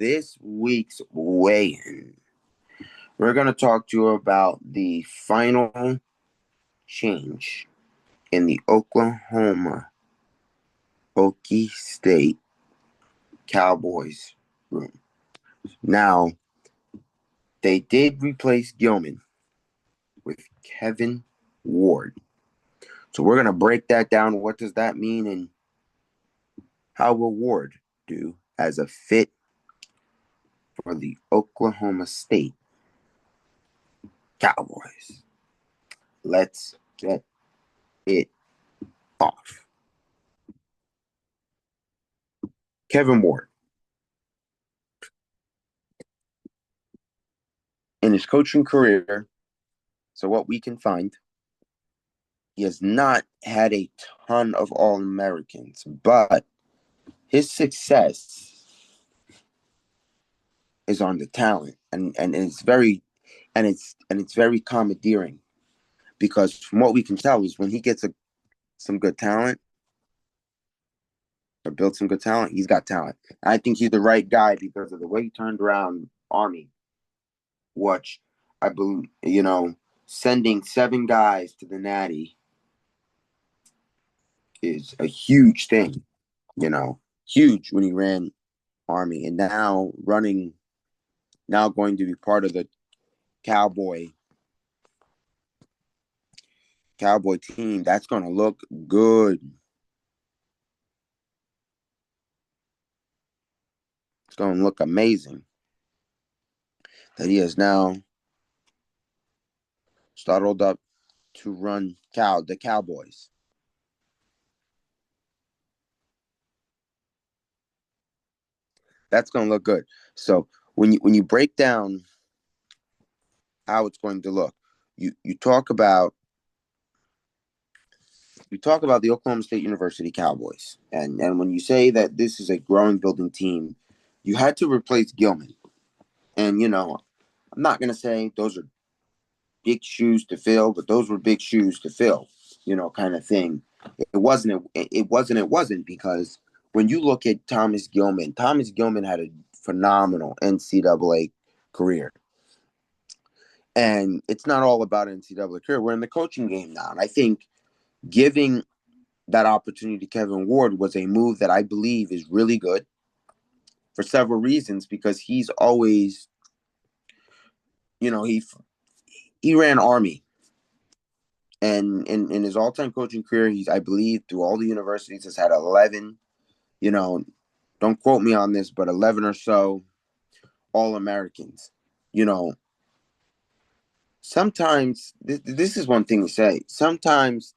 this week's weigh-in, we're going to talk to you about the final change in the Oklahoma Okie State Cowboys room. Now, they did replace Gilman with Kevin Ward. So we're going to break that down. What does that mean, and how will Ward do as a fit for the Oklahoma State Cowboys? Let's get it off. Kevin Ward. In his coaching career, so what we can find, he has not had a ton of All-Americans, but his success is on the talent, and it's very commandeering, because from what we can tell is when he gets some good talent or builds some good talent, he's got talent. I think he's the right guy because of the way he turned around Army, which I believe, sending 7 guys to the Natty is a huge thing, huge when he ran Army, and now going to be part of the Cowboy team. That's going to look good. It's going to look amazing that he has now started up to run the Cowboys. That's going to look good. So when you break down how it's going to look, you talk about the Oklahoma State University Cowboys, and when you say that this is a growing, building team, you had to replace Gilman, and I'm not going to say those are big shoes to fill, but those were big shoes to fill, kind of thing. It wasn't because when you look at Thomas Gilman had a phenomenal NCAA career. And it's not all about NCAA career. We're in the coaching game now. And I think giving that opportunity to Kevin Ward was a move that I believe is really good for several reasons, because he's always, he ran Army. And in his all-time coaching career, I believe, through all the universities, has had 11, don't quote me on this, but 11 or so All-Americans. Sometimes, this is one thing to say, sometimes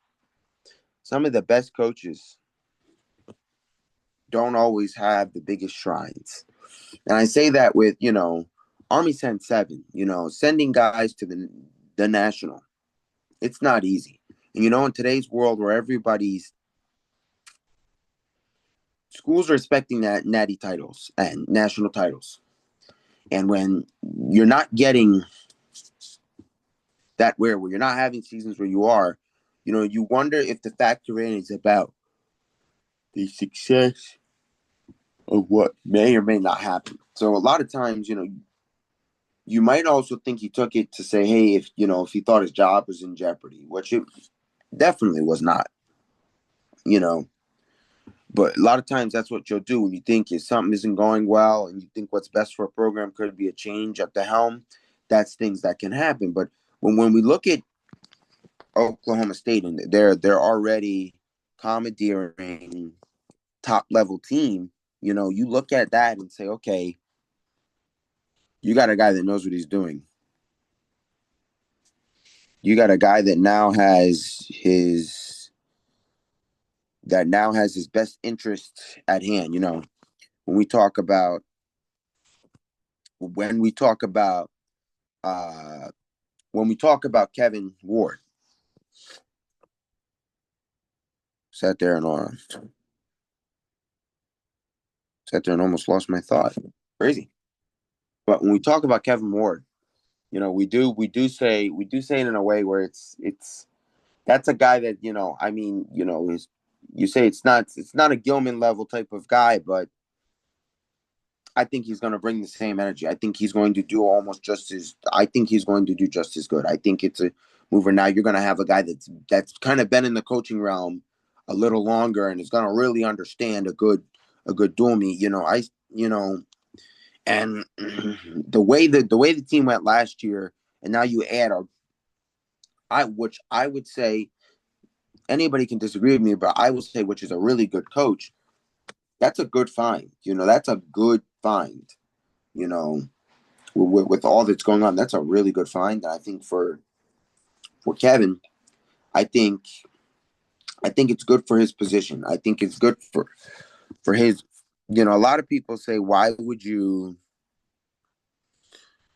some of the best coaches don't always have the biggest shrines. And I say that with, Army sent 7, sending guys to the national. It's not easy. And, in today's world where schools are expecting that natty titles and national titles. And when you're not getting that where you're not having seasons where you are, you wonder if the factor in is about the success of what may or may not happen. So a lot of times, you might also think he took it to say, hey, if he thought his job was in jeopardy, which it definitely was not, But a lot of times that's what you'll do when you think if something isn't going well and you think what's best for a program could be a change at the helm. That's things that can happen. But when we look at Oklahoma State and they're already commandeering top level team, you look at that and say, okay, you got a guy that knows what he's doing. You got a guy that now has his best interest at hand. When we talk about Kevin Ward, sat there and almost lost my thought. Crazy. But when we talk about Kevin Ward, we do say it in a way where it's that's a guy that is, you say it's not a Gilman level type of guy, but I think he's going to bring the same energy. I think he's going to do almost just as. I think he's going to do just as good. I think it's a mover. Now you're going to have a guy that's kind of been in the coaching realm a little longer and is going to really understand a good dual meet. And the way the team went last year, and now you add which I would say anybody can disagree with me, but I will say which is a really good coach. That's a good find. That's a good find. You know, with all that's going on, that's a really good find. And I think for Kevin, I think I think it's good for his position. I think it's good for his. A lot of people say, why would you?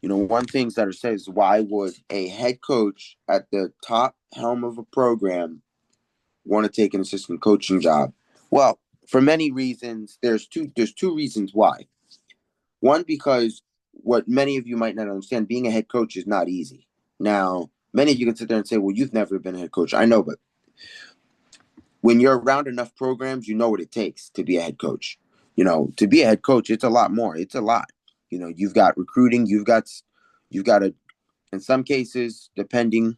One thing that are said is why would a head coach at the top helm of a program want to take an assistant coaching job? Well, for many reasons, there's two reasons why. One, because what many of you might not understand, being a head coach is not easy. Now, many of you can sit there and say, well, you've never been a head coach. I know, but when you're around enough programs, you know what it takes to be a head coach. To be a head coach, it's a lot more. It's a lot. You've got recruiting, you've got to, in some cases, depending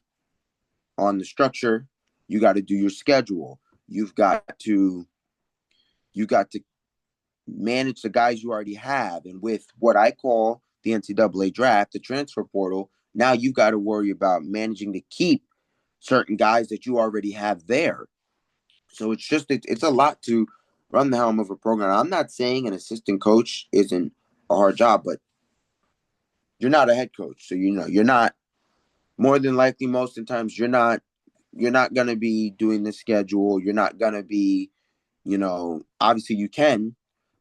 on the structure, you got to do your schedule. You got to manage the guys you already have. And with what I call the NCAA draft, the transfer portal, now you've got to worry about managing to keep certain guys that you already have there. So it's a lot to run the helm of a program. I'm not saying an assistant coach isn't a hard job, but you're not a head coach. So you're not, more than likely most of the times you're not going to be doing the schedule. You're not going to be, obviously you can,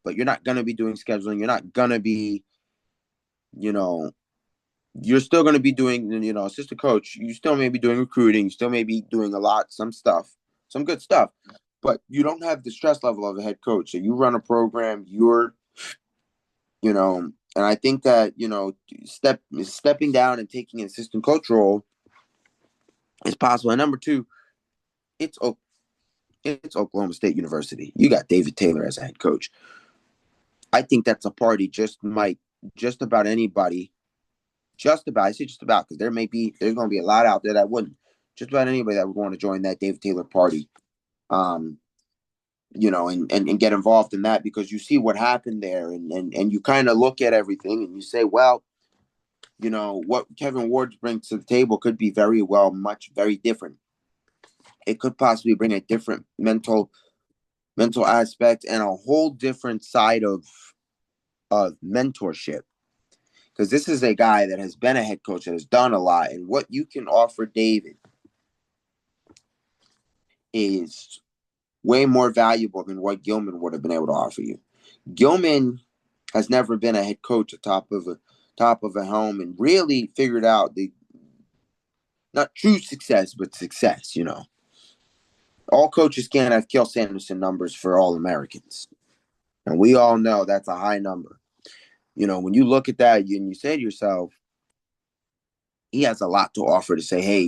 but you're not going to be doing scheduling. You're not going to be, you know, you're still going to be doing, assistant coach. You still may be doing recruiting. You still may be doing a lot, some stuff, some good stuff, but you don't have the stress level of a head coach. So you run a program, and I think that, stepping down and taking an assistant coach role is possible. And number two, it's it's Oklahoma State University. You got David Taylor as a head coach. I think that's a party just about anybody, I say just about, because there's going to be a lot out there that wouldn't. Just about anybody that would want to join that David Taylor party, um, and get involved in that, because you see what happened there, and you kind of look at everything and you say, well, what Kevin Ward brings to the table could be very different. It could possibly bring a different mental aspect and a whole different side of mentorship, because this is a guy that has been a head coach, that has done a lot, and what you can offer David is way more valuable than what Gilman would have been able to offer you. Gilman has never been a head coach at top of a helm and really figured out the not true success, but success. All coaches can't have Kiel Sanderson numbers for all Americans, and we all know that's a high number. When you look at that and you say to yourself, he has a lot to offer, to say, hey,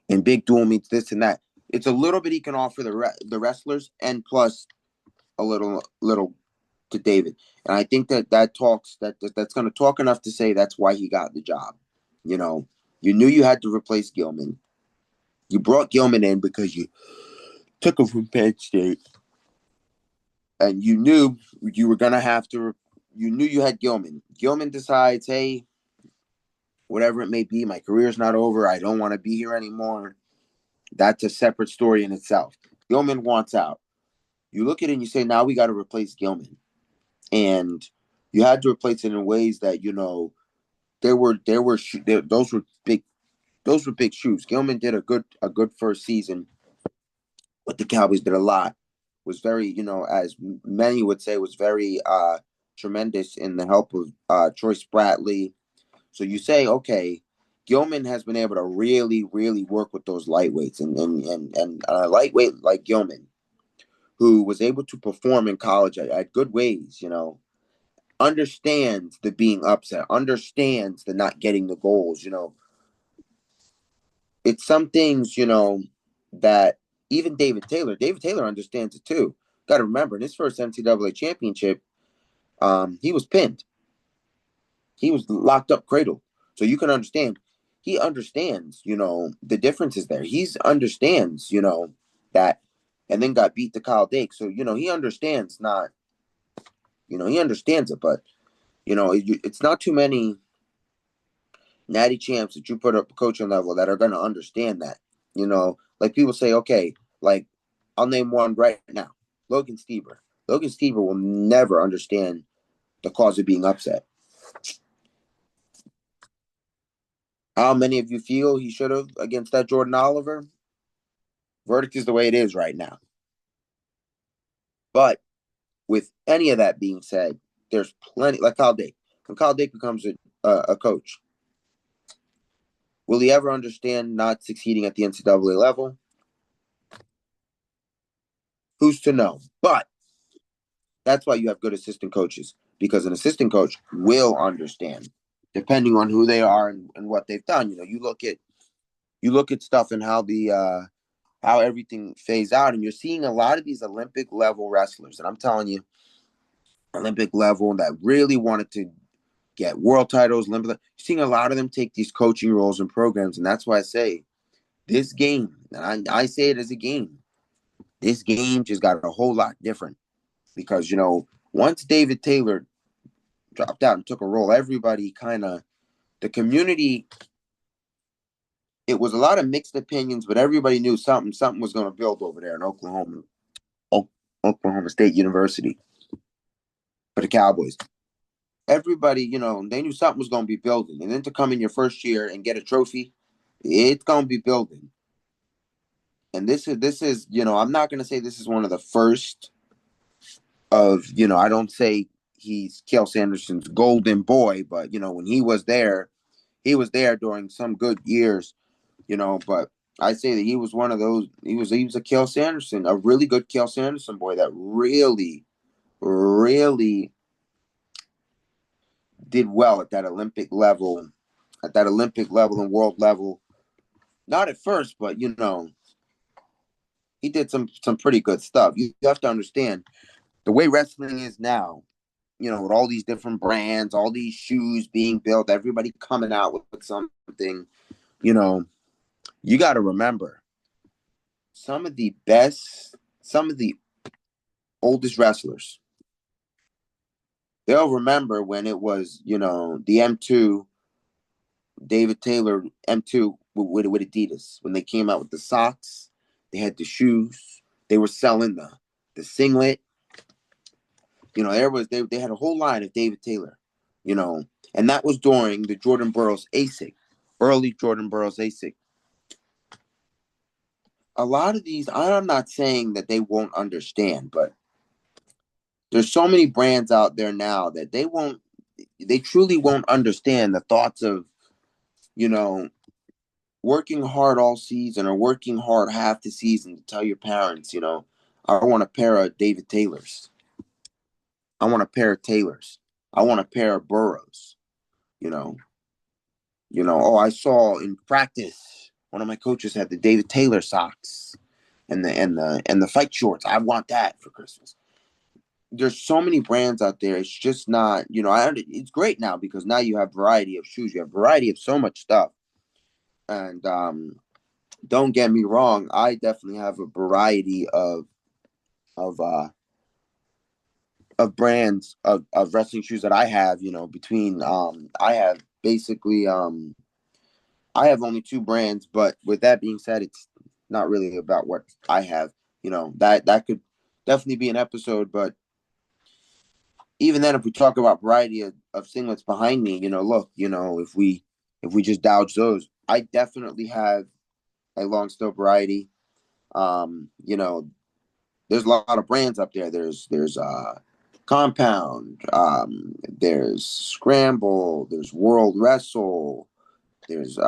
in big duel meets this and that. It's a little bit he can offer the wrestlers, and plus a little to David. And I think that's going to talk enough to say that's why he got the job. You knew you had to replace Gilman. You brought Gilman in because you took him from Penn State, and you knew you were going to have to. You knew you had Gilman. Gilman decides, hey, whatever it may be, my career's not over. I don't want to be here anymore. That's a separate story in itself. Gilman wants out. You look at it and you say, now we got to replace Gilman. And you had to replace it in ways that, those were big shoes. Gilman did a good first season, but the Cowboys did a lot. Was very, as many would say, was very tremendous in the help of Troy Spratley. So you say, okay, Gilman has been able to really, really work with those lightweights, and a lightweight like Gilman, who was able to perform in college at good ways, understands the being upset, understands the not getting the goals. It's some things, that even David Taylor understands it too. Got to remember, in his first NCAA championship, He was pinned. He was locked up, cradled. So you can understand. He understands, the differences there. He understands, that, and then got beat to Kyle Dake. So, he understands not, he understands it, but, it's not too many natty champs that you put up coaching level that are going to understand that. Like people say, okay, like I'll name one right now, Logan Stieber. Logan Stieber will never understand the cause of being upset. How many of you feel he should have against that Jordan Oliver? Verdict is the way it is right now. But with any of that being said, there's plenty, like Kyle Dake. When Kyle Dake becomes a coach, will he ever understand not succeeding at the NCAA level? Who's to know? But that's why you have good assistant coaches, because an assistant coach will understand, depending on who they are and what they've done. You look at stuff and how everything phase out, and you're seeing a lot of these Olympic level wrestlers, and I'm telling you, Olympic level that really wanted to get world titles, Olympic. You're seeing a lot of them take these coaching roles and programs, and that's why I say this game, and I say it as a game, this game just got a whole lot different because, once David Taylor dropped out and took a role, everybody the community, it was a lot of mixed opinions, but everybody knew something was going to build over there in Oklahoma State University for the Cowboys. Everybody, they knew something was going to be building. And then to come in your first year and get a trophy, it's going to be building. And this is, I'm not going to say this is one of the first of, I don't say he's Cael Sanderson's golden boy, but, when he was there during some good years, but I say that he was one of those, he was a Cael Sanderson, a really good Cael Sanderson boy that really, really did well at that Olympic level and world level. Not at first, but he did some pretty good stuff. You have to understand the way wrestling is now, with all these different brands, all these shoes being built, everybody coming out with something, you got to remember some of the oldest wrestlers. They'll remember when it was, the M2, David Taylor M2 with Adidas. When they came out with the socks, they had the shoes. They were selling the singlet. They had a whole line of David Taylor, and that was during the Jordan Burroughs ASIC, early Jordan Burroughs ASIC. A lot of these, I'm not saying that they won't understand, but there's so many brands out there now that they truly won't understand the thoughts of, working hard all season or working hard half the season to tell your parents, I want a pair of David Taylors. I want a pair of Taylors. I want a pair of Burroughs. I saw in practice one of my coaches had the David Taylor socks and the fight shorts. I want that for Christmas. There's so many brands out there. It's just not, it's great now because now you have variety of shoes. You have variety of so much stuff. And don't get me wrong, I definitely have a variety of brands of wrestling shoes that I have, between I have basically I have only two brands, but with that being said, it's not really about what I have. That could definitely be an episode, but even then, if we talk about variety of singlets behind me, look, if we just gouge those, I definitely have a long still variety. There's a lot of brands up there. There's Compound, there's Scramble, there's World Wrestle, there's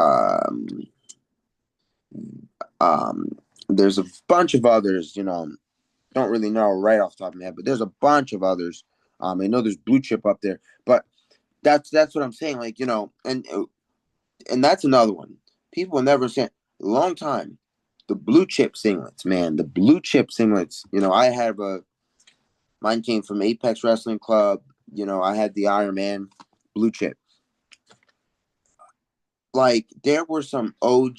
there's a bunch of others, don't really know right off the top of my head, but there's a bunch of others. I know there's Blue Chip up there, but that's what I'm saying. Like, and that's another one. People will never say long time. The Blue Chip singlets, man, the Blue Chip singlets. I have mine came from Apex Wrestling Club. I had the Iron Man blue chip. Like there were some OG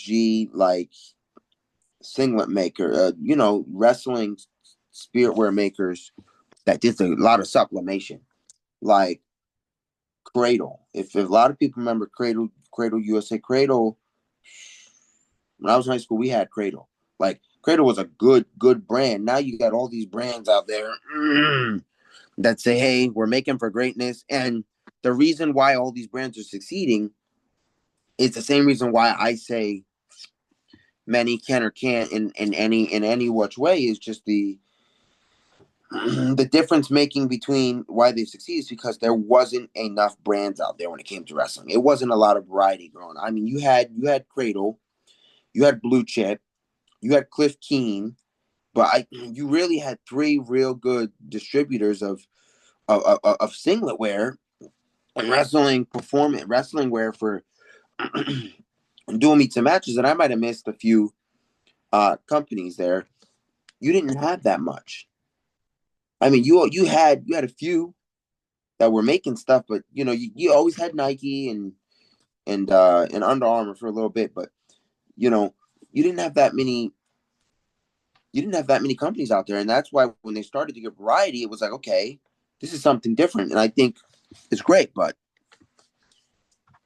like singlet maker, wrestling spirit wear makers that did a lot of sublimation, like Cradle. If a lot of people remember Cradle USA, Cradle. When I was in high school, we had Cradle. Like Cradle was a good brand. Now you got all these brands out there that say, "Hey, we're making for greatness," and the reason why all these brands are succeeding is the same reason why I say many can or can't in any which way is just the difference making between why they succeed is because there wasn't enough brands out there when it came to wrestling. It wasn't a lot of variety growing. I mean, you had Cradle, you had Blue Chip, you had Cliff Keen, but you really had three real good distributors of singlet wear and wrestling wear for dual meets and matches. And I might have missed a few companies there. You didn't have that much. I mean, you had a few that were making stuff, but you always had Nike and Under Armour for a little bit, but you know you didn't have that many. You didn't have that many companies out there, and that's why when they started to get variety, it was like, okay, this is something different, and I think it's great. But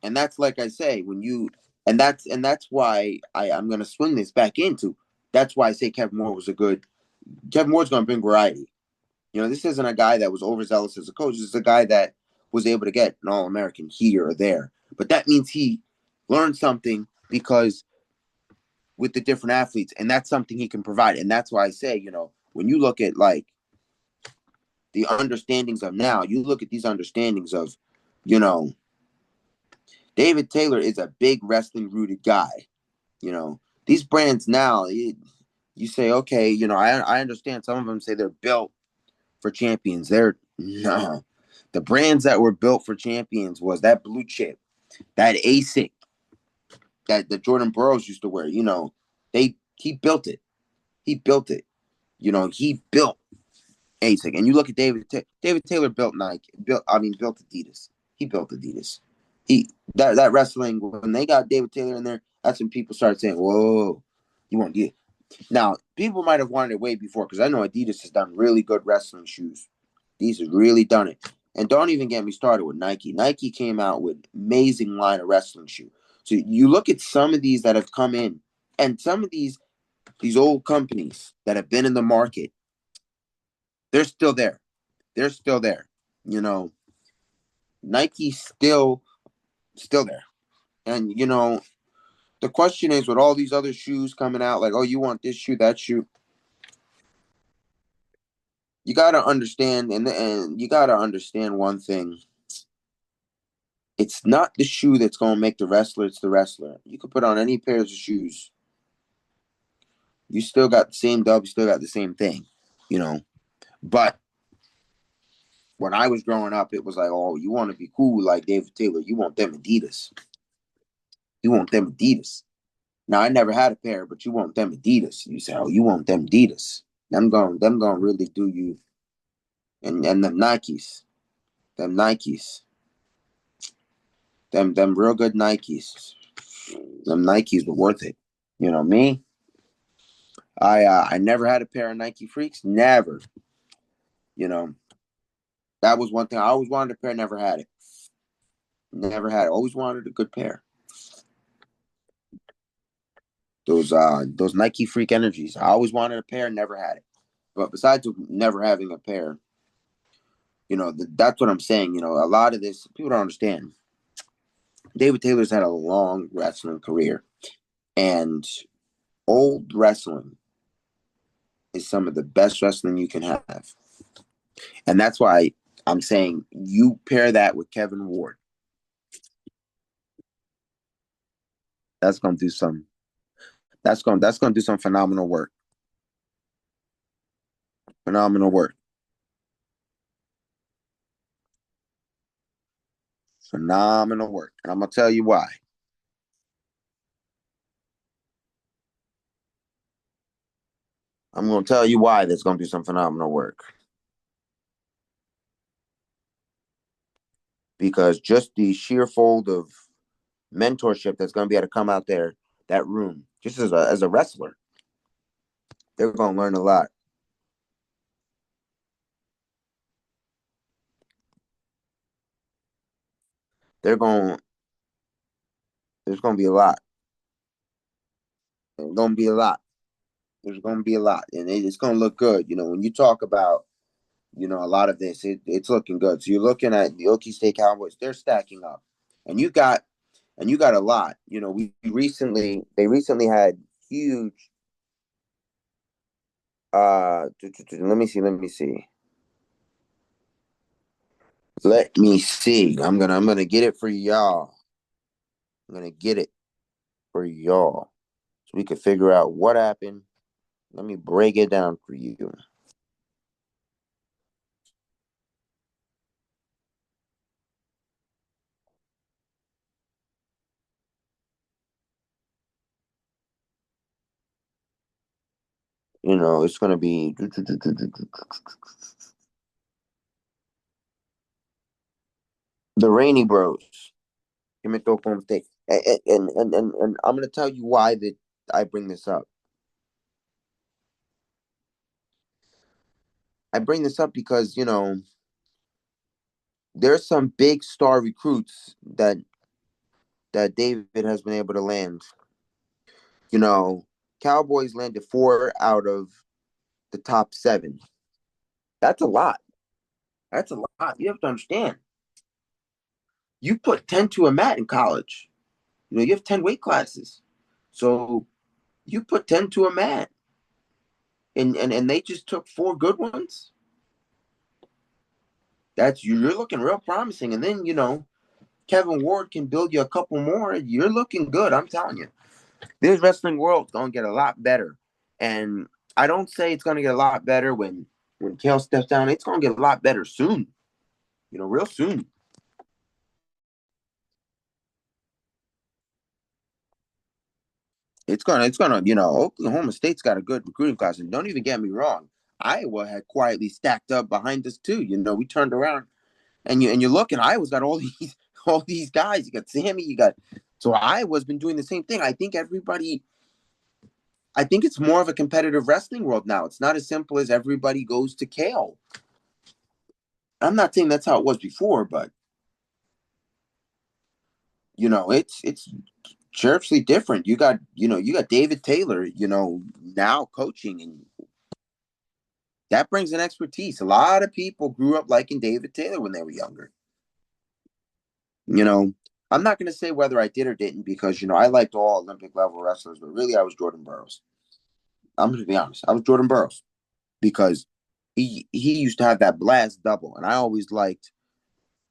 and that's like I say when you and that's why I'm going to swing this back into. That's why I say Kevin Moore was a good. Kevin Moore's going to bring variety. This isn't a guy that was overzealous as a coach. This is a guy that was able to get an All-American here or there. But that means he learned something because with the different athletes, and that's something he can provide. And that's why I say, when you look at like the understandings of now, you look at these understandings of, you know, David Taylor is a big wrestling rooted guy. These brands now, you say, okay, I understand some of them say they're built for champions. They're no. The brands that were built for champions was that blue chip, that ASIC that the Jordan Burroughs used to wear. He built it. He built it. He built ASIC. And you look at David Taylor built Nike. Built Adidas. He built Adidas. That wrestling when they got David Taylor in there, that's when people started saying, "Whoa, you want to get." Now people might have wanted it way before because I know Adidas has done really good wrestling shoes. These has really done it. And don't even get me started with Nike. Nike came out with amazing line of wrestling shoe. So you look at some of these that have come in, and some of these old companies that have been in the market, they're still there. They're still there. You know, Nike's still there. And the question is with all these other shoes coming out, like, oh, you want this shoe, that shoe. You gotta understand, and you gotta understand one thing. It's not the shoe that's going to make the wrestler. It's the wrestler. You could put on any pairs of shoes. You still got the same dub. You still got the same thing, you know. But when I was growing up, it was like, oh, you want to be cool like David Taylor. You want them Adidas. You want them Adidas. Now, I never had a pair, but you want them Adidas. You say, oh, you want them Adidas. Them going to really do you. And them Nikes. Them Nikes. Them real good Nikes. Them Nikes were worth it. Me? I never had a pair of Nike Freaks. Never. You know, that was one thing. I always wanted a pair, never had it. Never had it. Always wanted a good pair. Those Nike Freak Energies. I always wanted a pair, never had it. But besides never having a pair, that's what I'm saying. A lot of this people don't understand. David Taylor's had a long wrestling career, and old wrestling is some of the best wrestling you can have. And that's why I'm saying you pair that with Kevin Ward. That's gonna do some. That's gonna do some phenomenal work. Phenomenal work. Phenomenal work. And I'm gonna tell you why. I'm gonna tell you why there's gonna be some phenomenal work. because just the sheer fold of mentorship that's going to be able to come out there, that room, just as a wrestler, they're going to learn a lot. They're going, there's going to be a lot. There's going to be a lot. There's going to be a lot, and it's going to look good. When you talk about, a lot of this, it's looking good. So you're looking at the Okie State Cowboys; they're stacking up, and you got a lot. They recently had huge. Let me see. Let me see. I'm gonna get it for y'all. I'm gonna get it for y'all, so we can figure out what happened. Let me break it down for you. It's gonna be the Rainy Bros. Que me tocó un mistake. And I'm gonna tell you why that I bring this up. I bring this up because there's some big star recruits that David has been able to land. You know, Cowboys landed 4 out of the top 7. That's a lot. That's a lot. You have to understand. You put 10 to a mat in college. You have 10 weight classes. So you put 10 to a mat, and they just took 4 good ones. You're looking real promising. And then, Kevin Ward can build you a couple more. You're looking good. I'm telling you. This wrestling world's gonna get a lot better. And I don't say it's gonna get a lot better when Kale steps down. It's gonna get a lot better soon. Real soon. It's gonna, Oklahoma State's got a good recruiting class. And don't even get me wrong. Iowa had quietly stacked up behind us too. We turned around and you look and Iowa's got all these all these guys. You got Sammy, so Iowa's been doing the same thing. I think it's more of a competitive wrestling world now. It's not as simple as everybody goes to Kale. I'm not saying that's how it was before, but it's sharply different. You got David Taylor, now coaching, and that brings an expertise. A lot of people grew up liking David Taylor when they were younger. You know, I'm not going to say whether I did or didn't because I liked all Olympic level wrestlers, but really I was Jordan Burroughs. I'm going to be honest. I was Jordan Burroughs because he used to have that blast double, and I always liked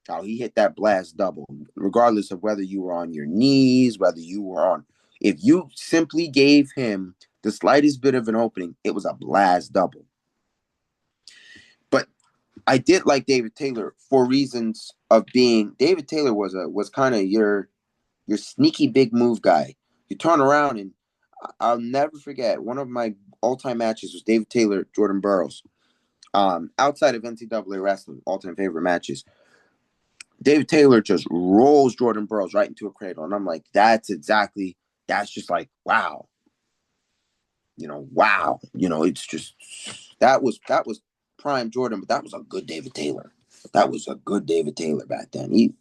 how he hit that blast double, regardless of whether you were on your knees, whether you were on. If you simply gave him the slightest bit of an opening, it was a blast double. But I did like David Taylor for reasons of being. David Taylor was kind of your sneaky big move guy. You turn around and I'll never forget one of my all-time matches was David Taylor, Jordan Burroughs. Outside of NCAA wrestling, all-time favorite matches. David Taylor just rolls Jordan Burroughs right into a cradle. And I'm like, that's just like, wow. Wow. It's just, that was prime Jordan, but that was a good David Taylor. That was a good David Taylor back then.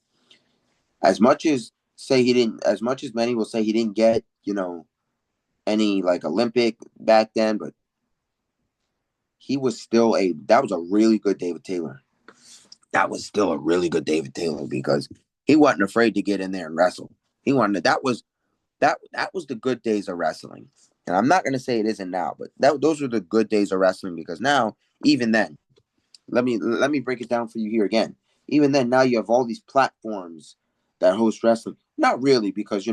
As much as as much as many will say he didn't get, any like Olympic back then, but that was a really good David Taylor. That was still a really good David Taylor because he wasn't afraid to get in there and wrestle. That was the good days of wrestling. And I'm not going to say it isn't now, but those are the good days of wrestling because now, even then, let me break it down for you here again. Even then, now you have all these platforms that host wrestling. Not really, because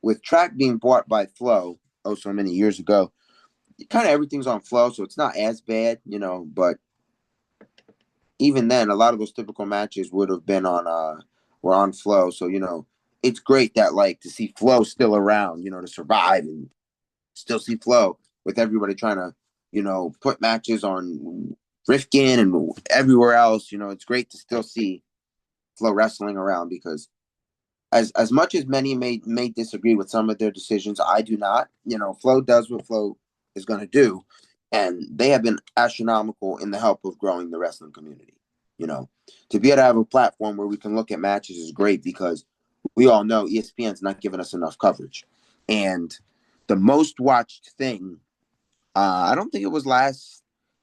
with track being bought by Flow so many years ago, kind of everything's on Flow, so it's not as bad, but even then, a lot of those typical matches would have been were on Flow. So it's great that like to see Flow still around, to survive and still see Flow with everybody trying to put matches on Rifkin and everywhere else. It's great to still see Flow Wrestling around, because as much as many may disagree with some of their decisions, I do not. Flow does what Flow is going to do, and they have been astronomical in the help of growing the wrestling community. To be able to have a platform where we can look at matches is great, because we all know ESPN's not giving us enough coverage. And the most watched thing, I don't think it was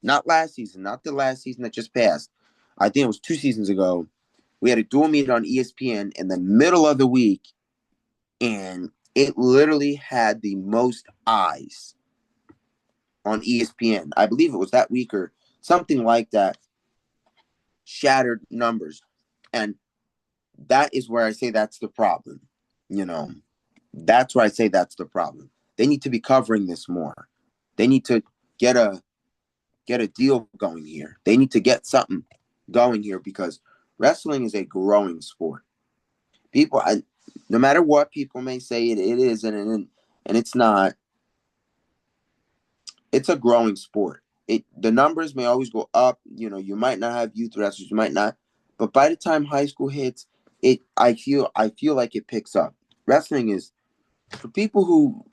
not last season, not the last season that just passed. I think it was 2 seasons ago. We had a dual meet on ESPN in the middle of the week, and it literally had the most eyes on ESPN. I believe it was that week or something like that. Shattered numbers. And that is where I say that's the problem. That's where I say that's the problem. They need to be covering this more. They need to get a deal going here. They need to get something going here, because wrestling is a growing sport. No matter what people may say it is, and it's not. It's a growing sport. The numbers may always go up. You might not have youth wrestlers, you might not, but by the time high school hits, I feel like it picks up. Wrestling is for people who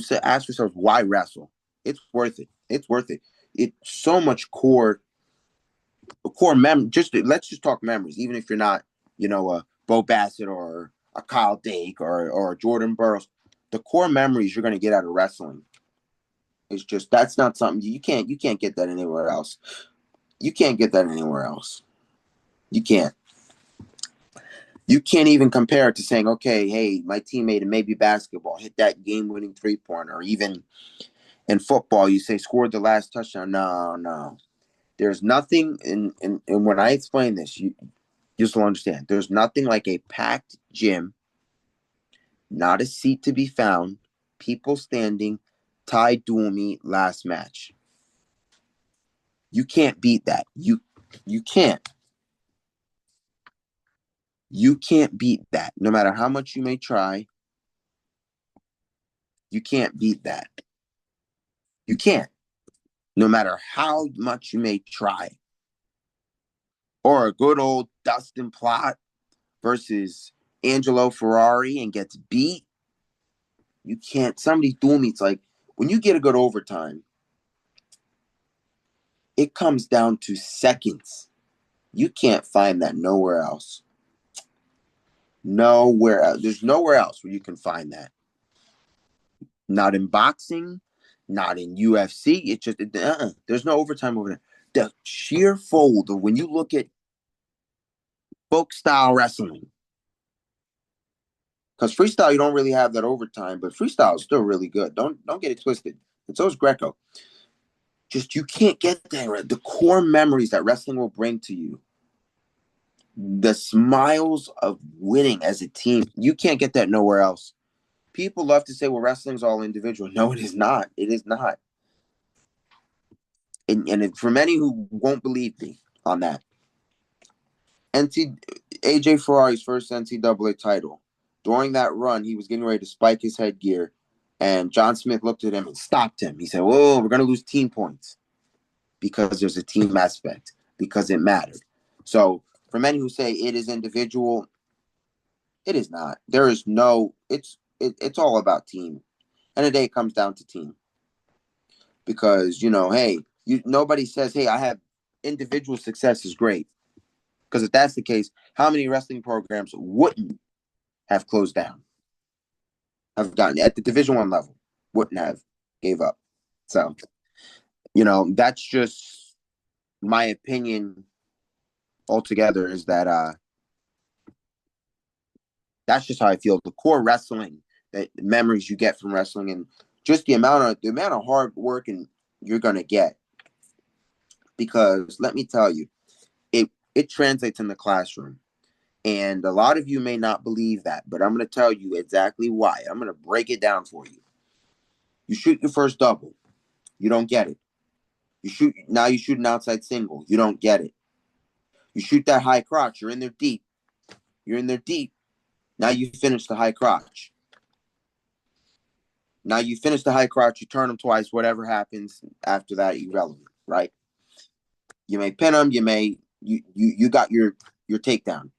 say, ask yourselves why wrestle. It's worth it. It's worth it. It's so much core memory. Let's just talk memories. Even if you're not, a Bo Bassett or a Kyle Dake or a Jordan Burroughs, the core memories you're going to get out of wrestling. It's just, that's not something you can't get that anywhere else. You can't get that anywhere else. You can't. You can't even compare it to saying, okay, hey, my teammate in maybe basketball hit that game-winning three-pointer, or even in football, you say scored the last touchdown. No. There's nothing, and when I explain this, you just will understand. There's nothing like a packed gym, not a seat to be found, people standing, tie dual meet, last match. You can't beat that. You can't. You can't beat that. No matter how much you may try, you can't beat that. You can't. No matter how much you may try. Or a good old Dustin Plott versus Angelo Ferrari and gets beat. You can't. Somebody's dual meets, like, when you get a good overtime, it comes down to seconds. You can't find that nowhere else. Nowhere else. There's nowhere else where you can find that. Not in boxing, not in UFC. It's just, there's no overtime over there. The sheer fold of when you look at folk style wrestling, because freestyle, you don't really have that overtime, but freestyle is still really good. Don't get it twisted. And so is Greco. Just, you can't get there. The core memories that wrestling will bring to you, the smiles of winning as a team, you can't get that nowhere else. People love to say, well, wrestling's all individual. No, it is not. It is not. And for many who won't believe me on that, AJ Ferrari's first NCAA title, during that run, he was getting ready to spike his headgear, and John Smith looked at him and stopped him. He said, whoa, we're going to lose team points, because there's a team aspect, because it mattered. So for many who say it is individual, it is not. There is no, it's all about team. And the day it comes down to team. Because, hey, nobody says, hey, I have individual success is great. Because if that's the case, how many wrestling programs wouldn't have closed down? Have gotten at the Division I level, wouldn't have, gave up. So, that's just my opinion altogether, is that that's just how I feel. The core wrestling, the memories you get from wrestling, and just the amount of hard work and you're gonna get. Because let me tell you, it translates in the classroom. And a lot of you may not believe that, but I'm going to tell you exactly why. I'm going to break it down for you. You shoot your first double. You don't get it. You shoot an outside single. You don't get it. You shoot that high crotch. You're in there deep. Now you finish the high crotch. You turn them twice. Whatever happens after that, irrelevant, right? You may pin them. You got your takedown.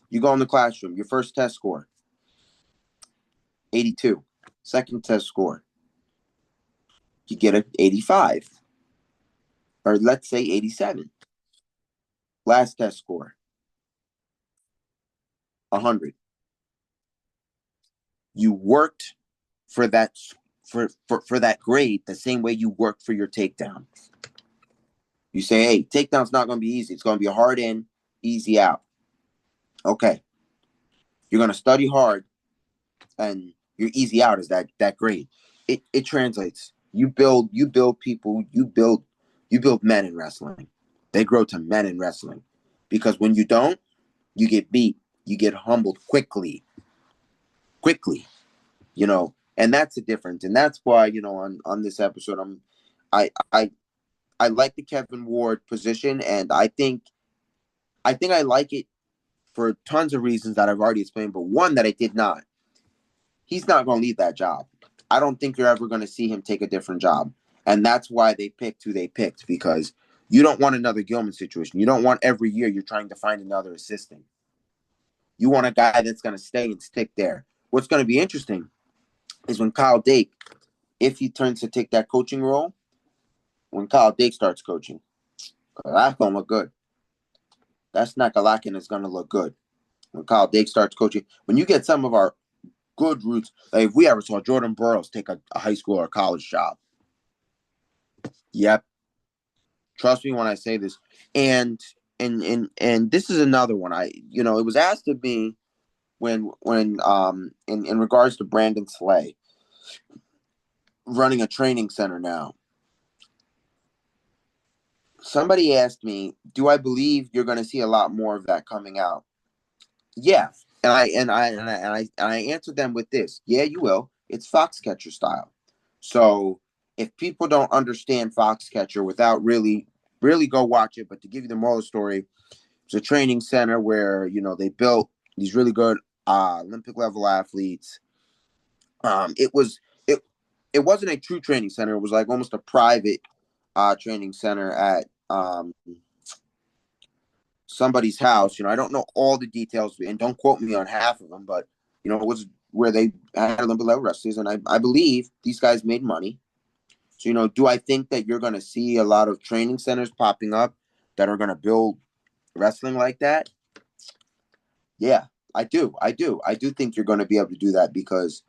You go in the classroom, your first test score, 82. Second test score, you get an 85. Or let's say 87. Last test score, 100. You worked for that for that grade the same way you worked for your takedown. You say, hey, takedown's not going to be easy. It's going to be a hard in, easy out. Okay. You're going to study hard, and your easy out is that grade. It translates. You build people, you build men in wrestling. They grow to men in wrestling. Because when you don't, you get beat. You get humbled quickly. And that's the difference. And that's why, on this episode, I like the Kevin Ward position, and I think I like it for tons of reasons that I've already explained, but one that I did not. He's not going to leave that job. I don't think you're ever going to see him take a different job. And that's why they picked who they picked, because you don't want another Gilman situation. You don't want every year you're trying to find another assistant. You want a guy that's going to stay and stick there. What's going to be interesting is when Kyle Dake, if he turns to take that coaching role, when Kyle Dake starts coaching, that's going to look good. That's Nakalakin is going to look good. When Kyle Dake starts coaching, when you get some of our good roots, like if we ever saw Jordan Burroughs take a high school or a college job, yep. Trust me when I say this. And this is another one. It was asked of me when in regards to Brandon Slay running a training center now. Somebody asked me, do I believe you're going to see a lot more of that coming out? Yeah. And I answered them with this. Yeah, you will. It's Foxcatcher style. So if people don't understand Foxcatcher without really go watch it, but to give you the moral story, it's a training center where, they built these really good Olympic level athletes. It wasn't a true training center. It was like almost a private training center at somebody's house. I don't know all the details, and don't quote me on half of them, but it was where they had Olympic level wrestlers, and I believe these guys made money. So, do I think that you're going to see a lot of training centers popping up that are going to build wrestling like that? Yeah, I do. I do think you're going to be able to do that, because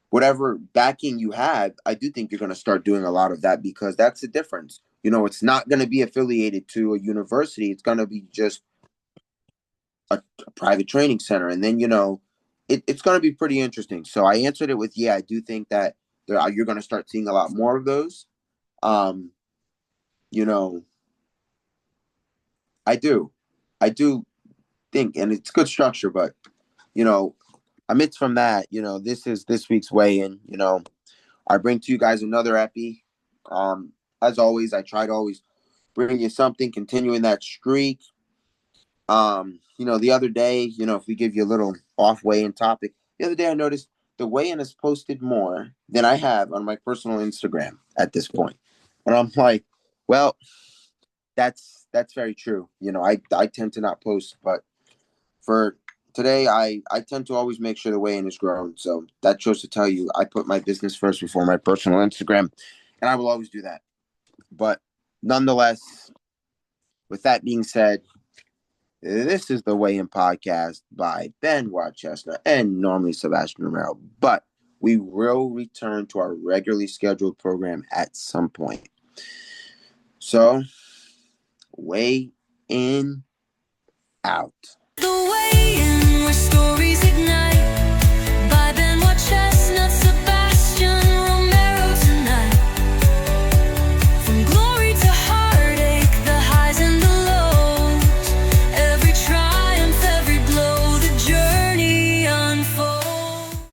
whatever backing you have, I do think you're going to start doing a lot of that, because that's the difference. It's not going to be affiliated to a university. It's going to be just a private training center. And then, it's going to be pretty interesting. So I answered it with, yeah, I do think that you're going to start seeing a lot more of those. I do think, and it's good structure, but, amidst from that, this is this week's weigh-in. I bring to you guys another epi. As always, I try to always bring you something, continuing that streak. The other day, if we give you a little off weigh-in topic, the other day I noticed the weigh-in is posted more than I have on my personal Instagram at this point. And I'm like, well, that's very true. I tend to not post, but for today, I tend to always make sure the weigh-in is grown. So that shows to tell you I put my business first before my personal Instagram, and I will always do that. But nonetheless, with that being said, this is the Weigh-In Podcast by Ben Rochester and normally Sebastian Romero. But we will return to our regularly scheduled program at some point. So, Weigh-In out. The Weigh-In,